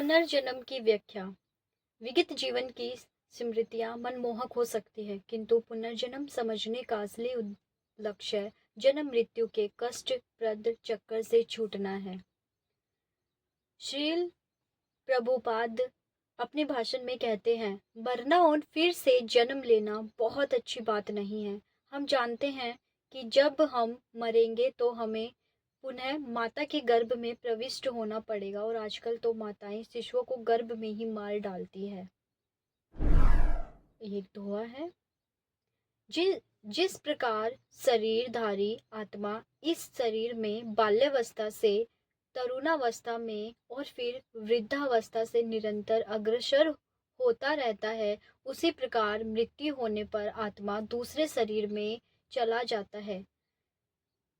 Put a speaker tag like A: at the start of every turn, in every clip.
A: पुनर्जन्म की व्याख्या। विगत जीवन की स्मृतियां मनमोहक हो सकती है, किंतु पुनर्जन्म समझने का असली लक्ष्य जन्म मृत्यु के कष्टप्रद चक्कर से छूटना है। श्रील प्रभुपाद अपने भाषण में कहते हैं, मरना और फिर से जन्म लेना बहुत अच्छी बात नहीं है। हम जानते हैं कि जब हम मरेंगे तो हमें पुनः माता के गर्भ में प्रविष्ट होना पड़ेगा, और आजकल तो माताएं शिशुओं को गर्भ में ही मार डालती है। एक दोहा है, जिस प्रकार शरीरधारी आत्मा इस शरीर में बाल्यावस्था से तरुणावस्था में और फिर वृद्धावस्था से निरंतर अग्रसर होता रहता है, उसी प्रकार मृत्यु होने पर आत्मा दूसरे शरीर में चला जाता है।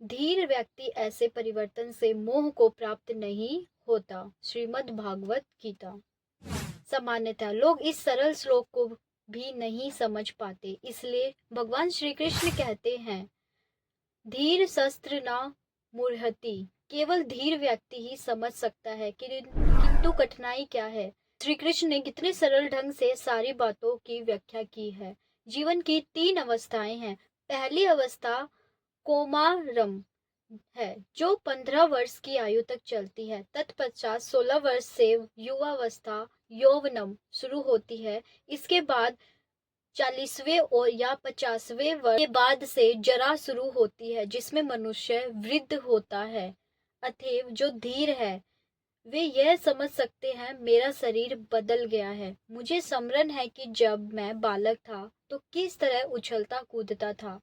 A: धीर व्यक्ति ऐसे परिवर्तन से मोह को प्राप्त नहीं होता। श्रीमद् भागवत गीता। सामान्यतः लोग इस सरल श्लोक को भी नहीं समझ पाते, इसलिए भगवान श्री कृष्ण कहते हैं, धीर शस्त्र न मूर्हति। केवल धीर व्यक्ति ही समझ सकता है किंतु कठिनाई क्या है। श्री कृष्ण ने कितने सरल ढंग से सारी बातों की व्याख्या की है। जीवन की 3 अवस्थाएं हैं। पहली अवस्था कौमारम है, जो 15 वर्ष की आयु तक चलती है। तत्पश्चात 16 वर्ष से युवावस्था यौवनम शुरू होती है। इसके बाद 40वें और या 50वें वर्ष के बाद से जरा शुरू होती है, जिसमें मनुष्य वृद्ध होता है। अतएव जो धीर है वे यह समझ सकते हैं, मेरा शरीर बदल गया है। मुझे स्मरण है कि जब मैं बालक था तो किस तरह उछलता कूदता था,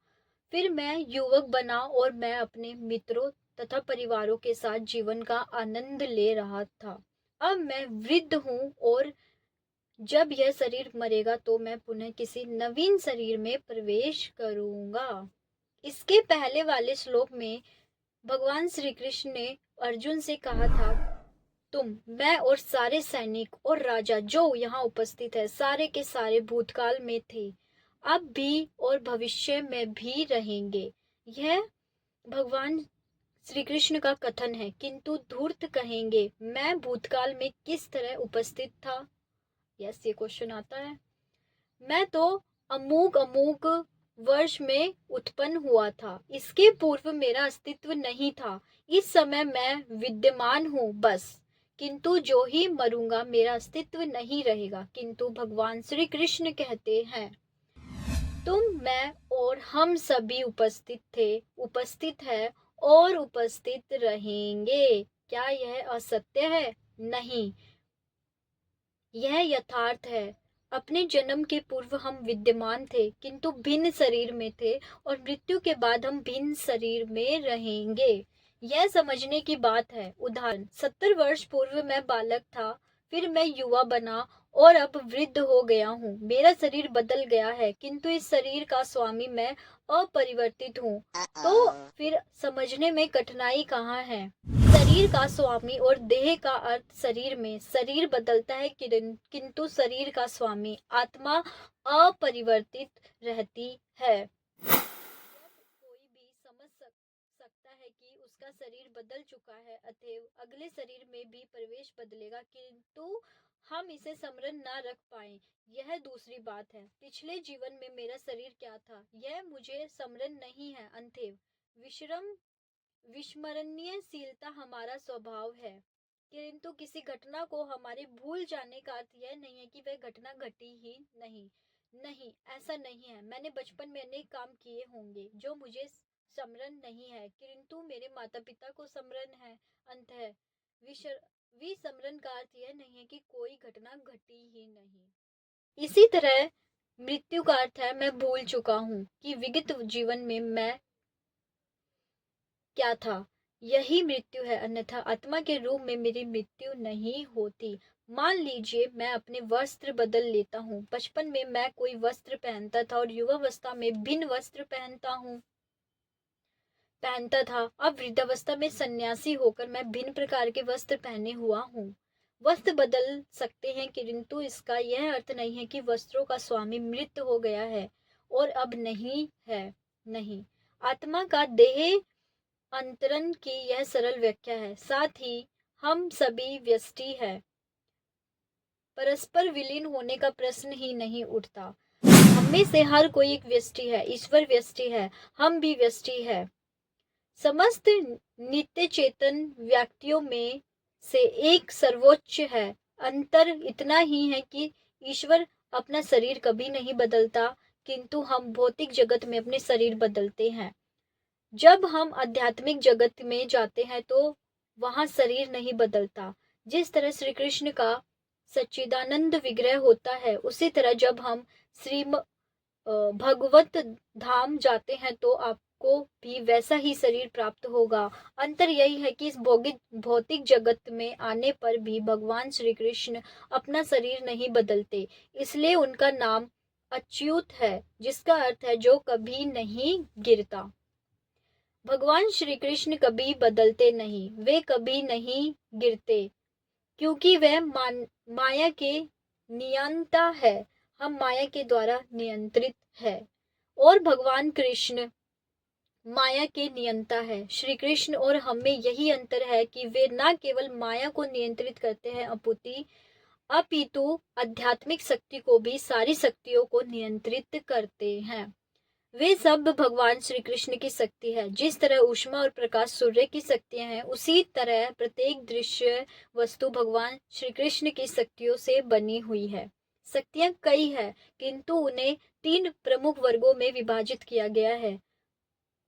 A: फिर मैं युवक बना और मैं अपने मित्रों तथा परिवारों के साथ जीवन का आनंद ले रहा था। अब मैं वृद्ध हूँ और जब यह शरीर मरेगा तो मैं पुनः किसी नवीन शरीर में प्रवेश करूंगा। इसके पहले वाले श्लोक में भगवान श्री कृष्ण ने अर्जुन से कहा था, तुम, मैं और सारे सैनिक और राजा जो यहाँ उपस्थित है, सारे के सारे भूतकाल में थे, अब भी और भविष्य में भी रहेंगे। यह भगवान श्री कृष्ण का कथन है, किंतु धूर्त कहेंगे, मैं भूतकाल में किस तरह उपस्थित था। यस, ये क्वेश्चन आता है। मैं तो अमूक अमूक वर्ष में उत्पन्न हुआ था, इसके पूर्व मेरा अस्तित्व नहीं था। इस समय मैं विद्यमान हूँ बस, किंतु जो ही मरूंगा मेरा अस्तित्व नहीं रहेगा। किंतु भगवान श्री कृष्ण कहते हैं, तुम, मैं और हम सभी उपस्थित थे, उपस्थित है और उपस्थित रहेंगे। क्या यह असत्य है? नहीं, यह यथार्थ है। अपने जन्म के पूर्व हम विद्यमान थे, किंतु भिन्न शरीर में थे, और मृत्यु के बाद हम भिन्न शरीर में रहेंगे। यह समझने की बात है। उदाहरण, 70 वर्ष पूर्व मैं बालक था, फिर मैं युवा बना और अब वृद्ध हो गया हूँ। मेरा शरीर बदल गया है, किंतु इस शरीर का स्वामी मैं अपरिवर्तित हूँ। तो फिर समझने में कठिनाई कहाँ है? शरीर का स्वामी और देह का अर्थ शरीर में शरीर बदलता है, किंतु शरीर का स्वामी आत्मा अपरिवर्तित रहती है। कोई भी समझ सकता है कि उसका शरीर बदल चुका है, अतएव अगले शरीर में भी प्रवेश बदलेगा, किंतु हम इसे स्मरण न रख पाए, यह दूसरी बात है। पिछले जीवन में मेरा शरीर क्या था, यह मुझे स्मरण नहीं है। अतएव विस्मरणीयशीलता हमारा स्वभाव है, किंतु किसी घटना को हमारे भूल जाने का अर्थ यह नहीं है कि वह घटना घटी ही नहीं। नहीं, ऐसा नहीं है। मैंने बचपन में अनेक काम किए होंगे जो मुझे स्मरण नहीं है, किंतु मेरे माता पिता को स्मरण है। अंततः विस्मरण का अर्थ यह नहीं है कि कोई घटना घटी ही नहीं। इसी तरह मृत्यु का अर्थ है, मैं भूल चुका हूँ कि विगत जीवन में मैं क्या था। यही मृत्यु है, अन्यथा आत्मा के रूप में मेरी मृत्यु नहीं होती। मान लीजिए मैं अपने वस्त्र बदल लेता हूँ। बचपन में मैं कोई वस्त्र पहनता था और युवावस्था में भिन्न वस्त्र पहनता था। अब वृद्धावस्था में सन्यासी होकर मैं भिन्न प्रकार के वस्त्र पहने हुआ हूँ। वस्त्र बदल सकते हैं, किंतु इसका यह अर्थ नहीं है कि वस्त्रों का स्वामी मृत हो गया है और अब नहीं है। नहीं, आत्मा का देह अंतरण की यह सरल व्याख्या है। साथ ही हम सभी व्यष्टि है। परस्पर विलीन होने का प्रश्न ही नहीं उठता। हम में से हर कोई एक व्यष्टि है, ईश्वर व्यष्टि है, हम भी व्यष्टि है। समस्त नित्य चेतन व्यक्तियों में से एक सर्वोच्च है। अंतर इतना ही है कि ईश्वर अपना शरीर कभी नहीं बदलता, किंतु हम भौतिक जगत में अपने शरीर बदलते हैं। जब हम आध्यात्मिक जगत में जाते हैं तो वहां शरीर नहीं बदलता। जिस तरह श्री कृष्ण का सच्चिदानंद विग्रह होता है, उसी तरह जब हम श्री भगवत धाम जाते हैं तो आपको भी वैसा ही शरीर प्राप्त होगा। अंतर यही है कि इस भौतिक जगत में आने पर भी भगवान श्री कृष्ण अपना शरीर नहीं बदलते, इसलिए उनका नाम अच्युत है, जिसका अर्थ है जो कभी नहीं गिरता। भगवान श्री कृष्ण कभी बदलते नहीं, वे कभी नहीं गिरते, क्योंकि वह माया के नियंता है। हम माया के द्वारा नियंत्रित है और भगवान कृष्ण माया के नियंता है। श्री कृष्ण और हम में यही अंतर है कि वे न केवल माया को नियंत्रित करते हैं अपितु आध्यात्मिक शक्ति को भी, सारी शक्तियों को नियंत्रित करते हैं। वे सब भगवान श्री कृष्ण की शक्ति है। जिस तरह ऊष्मा और प्रकाश सूर्य की शक्तियां हैं, उसी तरह प्रत्येक दृश्य वस्तु भगवान श्री कृष्ण की शक्तियों से बनी हुई है। शक्तियां कई है, किंतु उन्हें 3 प्रमुख वर्गों में विभाजित किया गया है: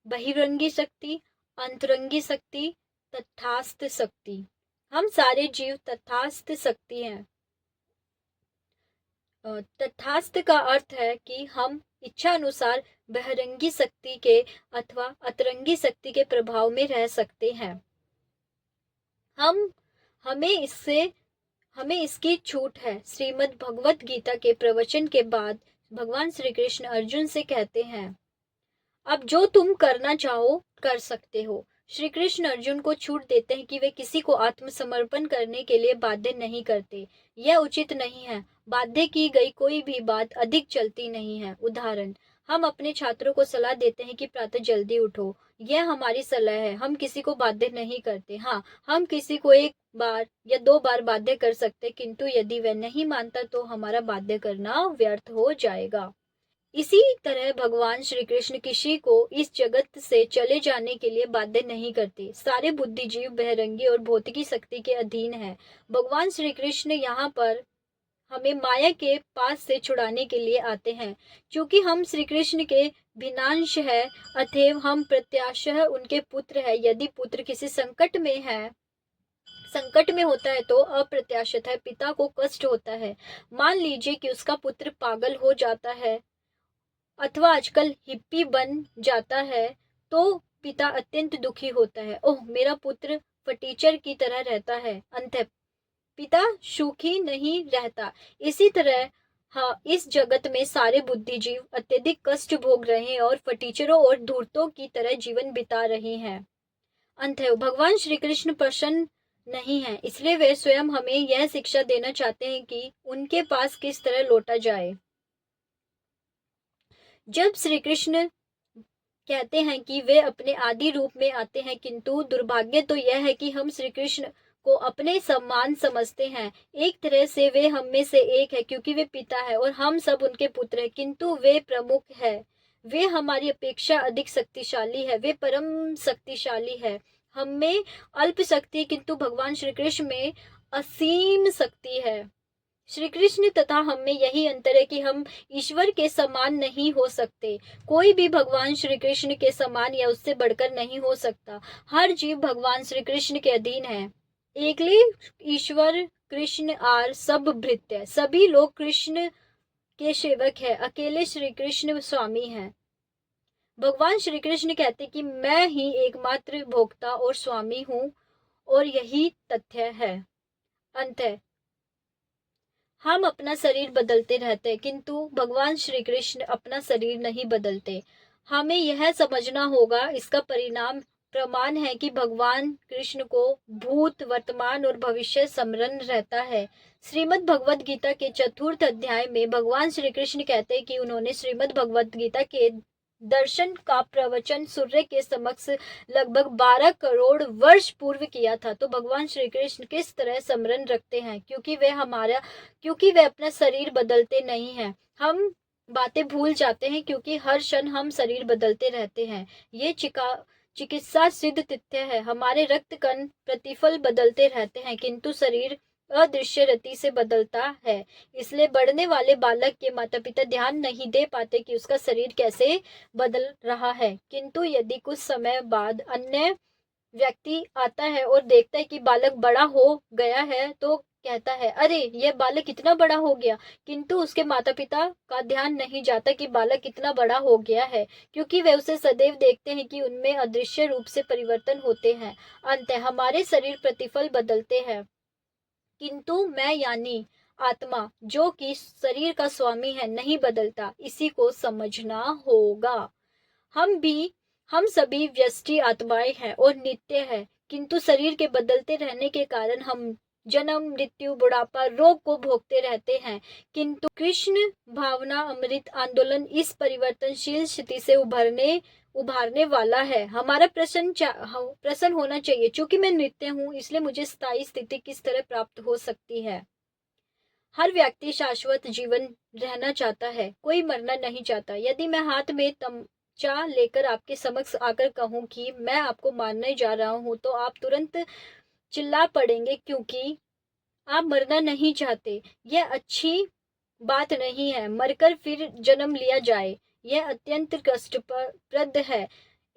A: बहिरंगी शक्ति, अंतरंगी शक्ति, तथास्थ शक्ति। हम सारे जीव तथास्थ शक्ति हैं। तथास्थ का अर्थ है कि हम इच्छा अनुसार बहिरंगी शक्ति के अथवा अतरंगी शक्ति के प्रभाव में रह सकते हैं। हमें इसकी छूट है। श्रीमद् भगवत गीता के प्रवचन के बाद भगवान श्री कृष्ण अर्जुन से कहते हैं, अब जो तुम करना चाहो कर सकते हो। श्री कृष्ण अर्जुन को छूट देते हैं कि वे किसी को आत्मसमर्पण करने के लिए बाध्य नहीं करते। यह उचित नहीं है। बाध्य की गई कोई भी बात अधिक चलती नहीं है। उदाहरण, हम अपने छात्रों को सलाह देते हैं कि प्रातः जल्दी उठो। यह हमारी सलाह है, हम किसी को बाध्य नहीं करते। हाँ, हम किसी को 1 बार या 2 बार बाध्य कर सकते, किंतु यदि वह नहीं मानता तो हमारा बाध्य करना व्यर्थ हो जाएगा। इसी तरह भगवान श्री कृष्ण किसी को इस जगत से चले जाने के लिए बाध्य नहीं करते। सारे बुद्धिजीव बहरंगी और भौतिकी शक्ति के अधीन हैं। भगवान श्री कृष्ण यहाँ पर हमें माया के पास से छुड़ाने के लिए आते हैं। क्योंकि हम श्री कृष्ण के भिन्नांश है, अतएव हम प्रत्याशः उनके पुत्र है। यदि पुत्र किसी संकट में होता है तो अप्रत्याशित पिता को कष्ट होता है। मान लीजिए कि उसका पुत्र पागल हो जाता है अथवा आजकल हिप्पी बन जाता है, तो पिता अत्यंत दुखी होता है। ओह, मेरा पुत्र फटीचर की तरह रहता है। अंततः पिता सुखी नहीं रहता। इसी तरह हाँ, इस जगत में सारे बुद्धिजीव अत्यधिक कष्ट भोग रहे हैं और फटीचरों और धूर्तों की तरह जीवन बिता रहे हैं। अंततः भगवान श्री कृष्ण प्रसन्न नहीं है, इसलिए वे स्वयं हमें यह शिक्षा देना चाहते हैं कि उनके पास किस तरह लौटा जाए। जब श्री कृष्ण कहते हैं कि वे अपने आदि रूप में आते हैं, किंतु दुर्भाग्य तो यह है कि हम श्री कृष्ण को अपने समान समझते हैं। एक तरह से वे हम में से एक है, क्योंकि वे पिता है और हम सब उनके पुत्र हैं, किंतु वे प्रमुख है। वे हमारी अपेक्षा अधिक शक्तिशाली है, वे परम शक्तिशाली है। हम में अल्प शक्ति, किंतु भगवान श्री कृष्ण में असीम शक्ति है। श्री कृष्ण तथा हम में यही अंतर है कि हम ईश्वर के समान नहीं हो सकते। कोई भी भगवान श्री कृष्ण के समान या उससे बढ़कर नहीं हो सकता। हर जीव भगवान श्री कृष्ण के अधीन है। एकले ईश्वर कृष्ण आर सब भृत्य। सभी लोग कृष्ण के सेवक है, अकेले श्री कृष्ण स्वामी हैं। भगवान श्री कृष्ण कहते कि मैं ही एकमात्र भोक्ता और स्वामी हूँ, और यही तथ्य है। अंत हम अपना शरीर बदलते रहते हैं, किंतु भगवान श्री कृष्ण अपना शरीर नहीं बदलते। हमें यह समझना होगा। इसका प्रमाण है कि भगवान कृष्ण को भूत, वर्तमान और भविष्य स्मरण रहता है। श्रीमद् भगवद गीता के 4th अध्याय में भगवान श्री कृष्ण कहते हैं कि उन्होंने श्रीमद् भगवद गीता के दर्शन का प्रवचन सूर्य के समक्ष लगभग 12 करोड़ वर्ष पूर्व किया था। तो भगवान श्री कृष्ण किस तरह स्मरण रखते हैं, क्योंकि वे अपना शरीर बदलते नहीं हैं। हम बातें भूल जाते हैं क्योंकि हर क्षण हम शरीर बदलते रहते हैं। ये चिकित्सा सिद्ध तथ्य है। हमारे रक्त कण प्रतिफल बदलते रहते हैं किंतु शरीर अदृश्य रीति से बदलता है। इसलिए बढ़ने वाले बालक के माता पिता ध्यान नहीं दे पाते कि उसका शरीर कैसे बदल रहा है, किंतु यदि कुछ समय बाद अन्य व्यक्ति आता है और देखता है कि बालक बड़ा हो गया है तो कहता है, अरे यह बालक इतना बड़ा हो गया, किंतु उसके माता पिता का ध्यान नहीं जाता कि बालक इतना बड़ा हो गया है, क्योंकि वे उसे सदैव देखते हैं कि उनमें अदृश्य रूप से परिवर्तन होते हैं। अंत हमारे शरीर प्रतिफल बदलते हैं, किंतु मैं यानी आत्मा जो कि शरीर का स्वामी है नहीं बदलता। इसी को समझना होगा। हम सभी व्यष्टि आत्माएं हैं और नित्य है, किंतु शरीर के बदलते रहने के कारण हम जन्म मृत्यु बुढ़ापा रोग को भोगते रहते हैं। किंतु कृष्ण भावना अमृत आंदोलन इस परिवर्तनशील स्थिति से उभारने वाला है। हमारा प्रश्न होना चाहिए, चूंकि मैं नित्य हूँ इसलिए मुझे स्थायी स्थिति किस तरह प्राप्त हो सकती है। हर व्यक्ति शाश्वत जीवन रहना चाहता है, कोई मरना नहीं चाहता। यदि मैं हाथ में तमचा लेकर आपके समक्ष आकर कहूं कि मैं आपको मारने जा रहा हूं, तो आप तुरंत चिल्ला पड़ेंगे क्योंकि आप मरना नहीं चाहते। यह अच्छी बात नहीं है मरकर फिर जन्म लिया जाए, यह अत्यंत कष्टप्रद है।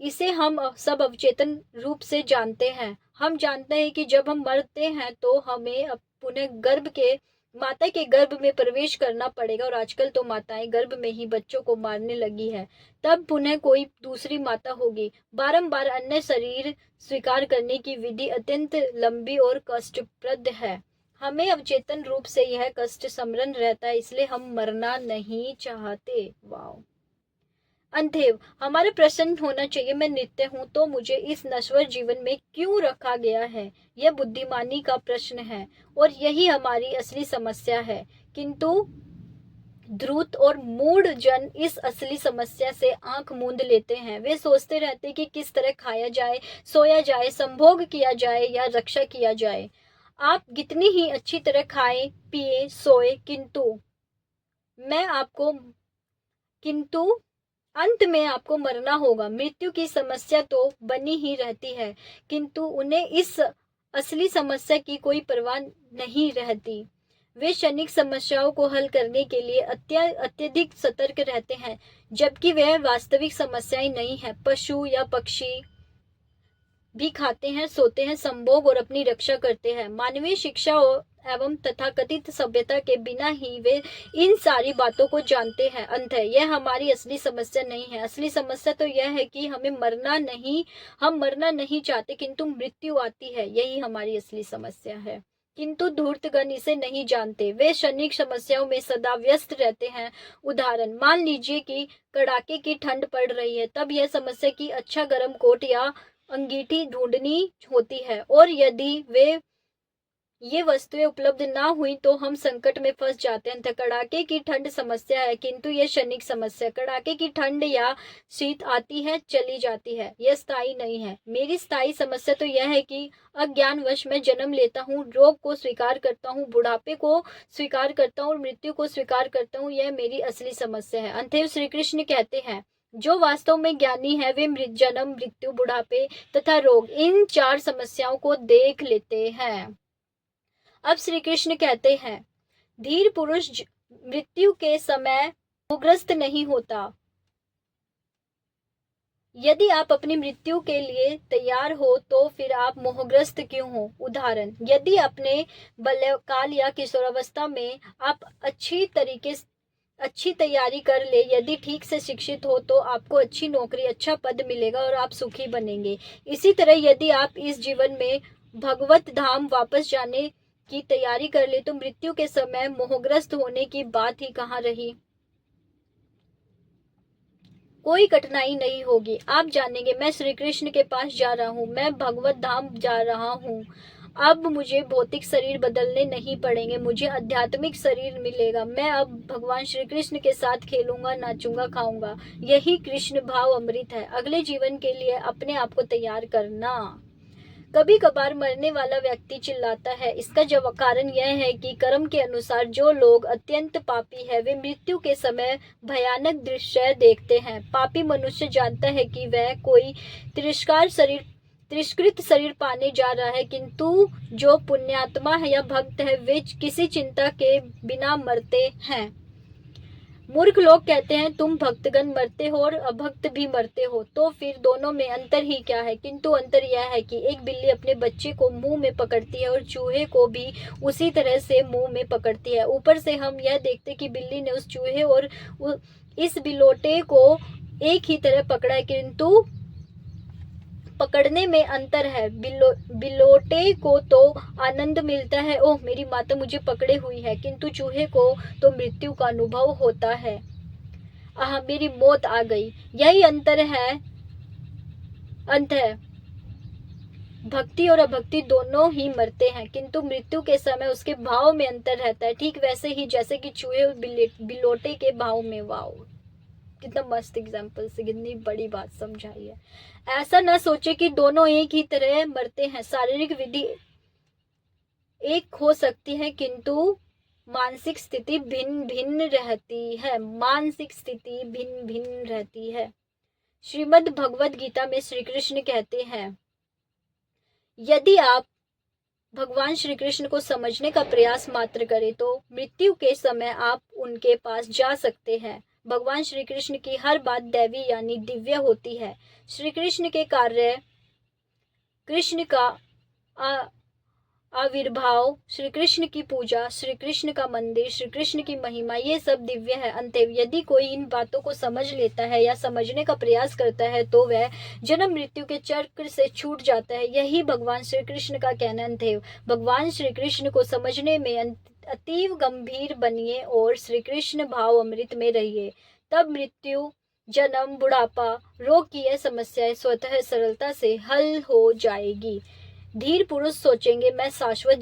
A: इसे हम सब अवचेतन रूप से जानते हैं। हम जानते हैं कि जब हम मरते हैं तो हमें पुनः माता के गर्भ में प्रवेश करना पड़ेगा, और आजकल तो माताएं गर्भ में ही बच्चों को मारने लगी है। तब पुनः कोई दूसरी माता होगी। बारंबार अन्य शरीर स्वीकार करने की विधि अत्यंत लंबी और कष्टप्रद है। हमें अवचेतन रूप से यह कष्ट स्मरण रहता है, इसलिए हम मरना नहीं चाहते। वाओ। अंतएव हमारा प्रश्न होना चाहिए, मैं नित्य हूँ तो मुझे इस नश्वर जीवन में क्यों रखा गया है। यह बुद्धिमानी का प्रश्न है और यही हमारी असली समस्या है। किंतु ध्रुत और मूढ़ जन इस असली समस्या से आंख मूंद लेते हैं। वे सोचते रहते कि किस तरह खाया जाए, सोया जाए, संभोग किया जाए या रक्षा किया जाए। आप कितनी ही अच्छी तरह खाएं पिए सोए, किंतु अंत में आपको मरना होगा। मृत्यु की समस्या तो बनी ही रहती है, किंतु उन्हें इस असली समस्या की कोई परवाह नहीं रहती। वे क्षणिक समस्याओं को हल करने के लिए अत्यधिक सतर्क रहते हैं, जबकि वह वास्तविक समस्याएं नहीं है। पशु या पक्षी भी खाते हैं, सोते हैं, संभोग और अपनी रक्षा करते हैं। मानवीय शिक्षा एवं तथाकथित सभ्यता के बिना ही वे इन सारी बातों को जानते हैं। अंत है, यह हमारी असली समस्या नहीं है। असली समस्या तो यह है कि हम मरना नहीं चाहते, किंतु मृत्यु आती है। यही हमारी असली समस्या है, किंतु धूर्तगण इसे नहीं जानते। वे क्षणिक समस्याओं में सदा व्यस्त रहते हैं। उदाहरण, मान लीजिए कि कड़ाके की ठंड पड़ रही है, तब यह समस्या की अच्छा गर्म कोट या अंगीठी ढूंढनी होती है, और यदि ये वस्तुएं उपलब्ध ना हुई तो हम संकट में फंस जाते हैं। कड़ाके की ठंड समस्या है, किंतु यह क्षणिक समस्या। कड़ाके की ठंड या शीत आती है, चली जाती है, यह स्थायी नहीं है। मेरी स्थायी समस्या तो यह है कि अज्ञानवश मैं जन्म लेता हूँ, रोग को स्वीकार करता हूँ, बुढ़ापे को स्वीकार करता हूँ और मृत्यु को स्वीकार करता हूँ। यह मेरी असली समस्या है। अंततः श्री कृष्ण कहते हैं, जो वास्तव में ज्ञानी है वे जन्म मृत्यु बुढ़ापे तथा रोग, इन 4 समस्याओं को देख लेते हैं। अब श्री कृष्ण कहते हैं, धीर पुरुष मृत्यु के समय मोहग्रस्त नहीं होता। यदि आप अपनी मृत्यु के लिए तैयार हो तो फिर आप मोहग्रस्त क्यों हो। उदाहरण, यदि अपने बाल्यकाल या किशोरावस्था में आप अच्छी तैयारी कर ले, यदि ठीक से शिक्षित हो तो आपको अच्छी नौकरी, अच्छा पद मिलेगा और आप सुखी बनेंगे। इसी तरह यदि आप इस जीवन में भगवत धाम वापस जाने की तैयारी कर ले तो मृत्यु के समय मोहग्रस्त होने की बात ही कहाँ रही। कोई कठिनाई नहीं होगी। आप जानेंगे, मैं श्री कृष्ण के पास जा रहा हूँ, मैं भगवत धाम जा रहा हूँ। अब मुझे भौतिक शरीर बदलने नहीं पड़ेंगे, मुझे आध्यात्मिक शरीर मिलेगा। मैं अब भगवान श्री कृष्ण के साथ खेलूंगा, नाचूंगा, खाऊंगा। यही कृष्ण भाव अमृत है। अगले जीवन के लिए अपने आप को तैयार करना। कभी कभार मरने वाला व्यक्ति चिल्लाता है। इसका जवाब कारण यह है कि कर्म के अनुसार जो लोग अत्यंत पापी है वे मृत्यु के समय भयानक दृश्य देखते हैं। पापी मनुष्य जानता है कि वह कोई तिरस्कृत शरीर पाने जा रहा है, किंतु जो पुण्यात्मा है या भक्त है वे किसी चिंता के बिना मरते हैं। मूर्ख लोग कहते हैं तुम भक्तगण मरते हो और अभक्त भी मरते हो, तो फिर दोनों में अंतर ही क्या है? किंतु अंतर यह है कि एक बिल्ली अपने बच्चे को मुंह में पकड़ती है और चूहे को भी उसी तरह से मुंह में पकड़ती है। ऊपर से हम यह देखते कि बिल्ली ने उस चूहे और इस बिलोटे को एक ही तरह पकड़ा है, किंतु पकड़ने में अंतर है। बिलोटे को तो आनंद मिलता है, ओह मेरी माता मुझे पकड़े हुई है, किंतु चूहे को तो मृत्यु का अनुभव होता है, आह मेरी मौत आ गई। यही अंत है। भक्ति और अभक्ति दोनों ही मरते हैं, किंतु मृत्यु के समय उसके भाव में अंतर रहता है। ठीक वैसे ही जैसे कि चूहे और बिलोटे के भाव में। वाओ, कितना मस्त एग्जाम्पल से कितनी बड़ी बात समझाई है। ऐसा न सोचे कि दोनों एक ही तरह मरते हैं। शारीरिक विधि एक हो सकती है, किंतु मानसिक स्थिति भिन्न भिन्न रहती है। मानसिक स्थिति भिन्न भिन्न रहती है। श्रीमद् भगवद गीता में श्री कृष्ण कहते हैं, यदि आप भगवान श्री कृष्ण को समझने का प्रयास मात्र करें तो मृत्यु के समय आप उनके पास जा सकते हैं। भगवान श्री कृष्ण की हर बात दैवी यानी दिव्य होती है। श्री कृष्ण के कार्य, कृष्ण का आविर्भाव, श्री कृष्ण की पूजा, श्री कृष्ण का मंदिर, श्री कृष्ण की महिमा, ये सब दिव्य है। अंततः यदि कोई इन बातों को समझ लेता है या समझने का प्रयास करता है तो वह जन्म मृत्यु के चक्र से छूट जाता है। यही भगवान श्री कृष्ण का कहना है। भगवान श्री कृष्ण को समझने में अतीव गंभीर बनिए और श्री कृष्ण भाव अमृत में रहिए। तब मृत्यु, जन्म, बुढ़ापा, रोग की यह समस्याएं स्वतः सरलता से हल हो जाएगी। धीर पुरुष सोचेंगे, मैं शाश्वत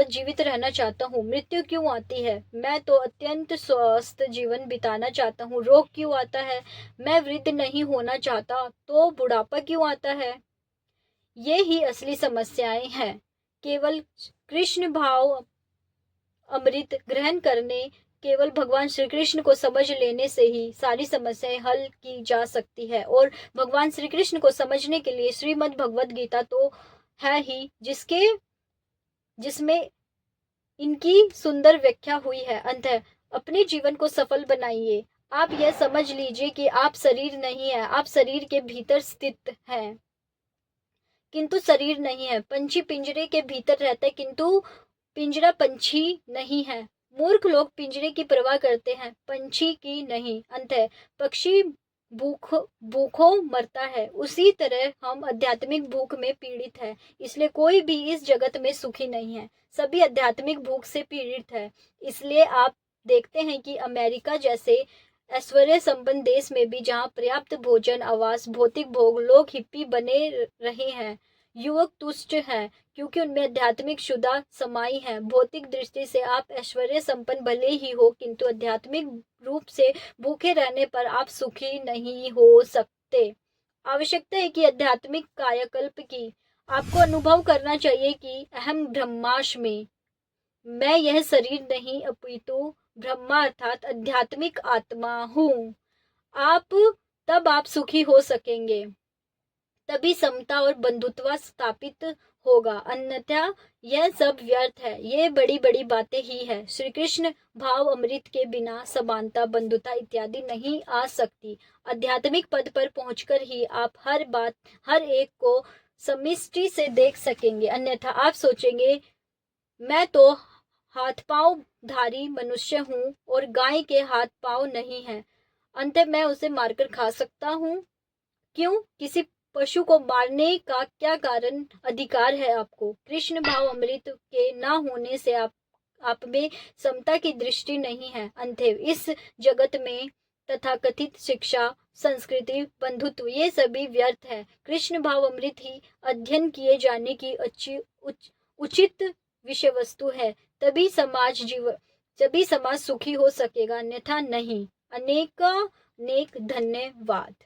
A: जीवित रहना चाहता हूँ। मृत्यु क्यों आती है? मैं तो अत्यंत स्वस्थ जीवन बिताना चाहता हूँ। रोग क्यों आता है? मैं वृद्ध नहीं होना चाहता। तो बुढ़ापा क्यों आता है? ये ही असली समस्याएं हैं। केवल कृष्ण भाव अमृत ग्रहण करने, केवल भगवान श्री कृष्ण को समझ लेने से ही सारी समस्याएं हल की जा सकती है। और भगवान श्री कृष्ण को समझने के लिए श्रीमद् भगवद गीता तो है ही, जिसमें इनकी सुंदर व्याख्या हुई है। अंततः अपने जीवन को सफल बनाइए। आप यह समझ लीजिए कि आप शरीर नहीं है, आप शरीर के भीतर स्थित हैं, किंतु शरीर नहीं है। पंछी पिंजरे के भीतर रहता है, किंतु पिंजरा पंछी नहीं है। मूर्ख लोग पिंजरे की परवाह करते हैं, पंछी की नहीं। अंततः पक्षी भूखों मरता है, उसी तरह हम आध्यात्मिक भूख में पीड़ित है। इसलिए कोई भी इस जगत में सुखी नहीं है, सभी आध्यात्मिक भूख से पीड़ित है। इसलिए आप देखते हैं कि अमेरिका जैसे ऐश्वर्य संपन्न देश में भी जहाँ पर्याप्त भोजन, आवास, भौतिक भोग, लोग हिप्पी बने रहे हैं। युवक तुष्ट हैं क्योंकि उनमें आध्यात्मिक शुदा समाई है। भौतिक दृष्टि से आप ऐश्वर्य संपन्न भले ही हो, किंतु आध्यात्मिक रूप से भूखे रहने पर आप सुखी नहीं हो सकते। आवश्यकता है कि आध्यात्मिक कायाकल्प की। आपको अनुभव करना चाहिए कि अहम ब्रह्मास्मि, मैं यह शरीर नहीं अपितु ब्रह्मा अर्थात आध्यात्मिक आत्मा हूँ। तब आप सुखी हो सकेंगे, तभी समता और बंधुत्व स्थापित होगा, अन्यथा यह सब व्यर्थ है। ये बड़ी बड़ी बातें ही है। श्री कृष्ण भाव अमृत के बिना समानता, बंधुता इत्यादि नहीं आ सकती। आध्यात्मिक पद पर पहुंचकर ही आप हर एक को समष्टि से देख सकेंगे, अन्यथा आप सोचेंगे मैं तो हाथ पांव धारी मनुष्य हूँ और गाय के हाथ पांव नहीं है, अंत मैं उसे मारकर खा सकता हूँ। क्यों? किसी पशु को मारने का क्या कारण अधिकार है आपको? कृष्ण भाव अमृत के ना होने से आप में समता की दृष्टि नहीं है। अंततः इस जगत में तथा कथित शिक्षा, संस्कृति, बंधुत्व ये सभी व्यर्थ है। कृष्ण भाव अमृत ही अध्ययन किए जाने की उचित विषय वस्तु है। तभी समाज सुखी हो सकेगा, अन्यथा नहीं। अनेक धन्यवाद।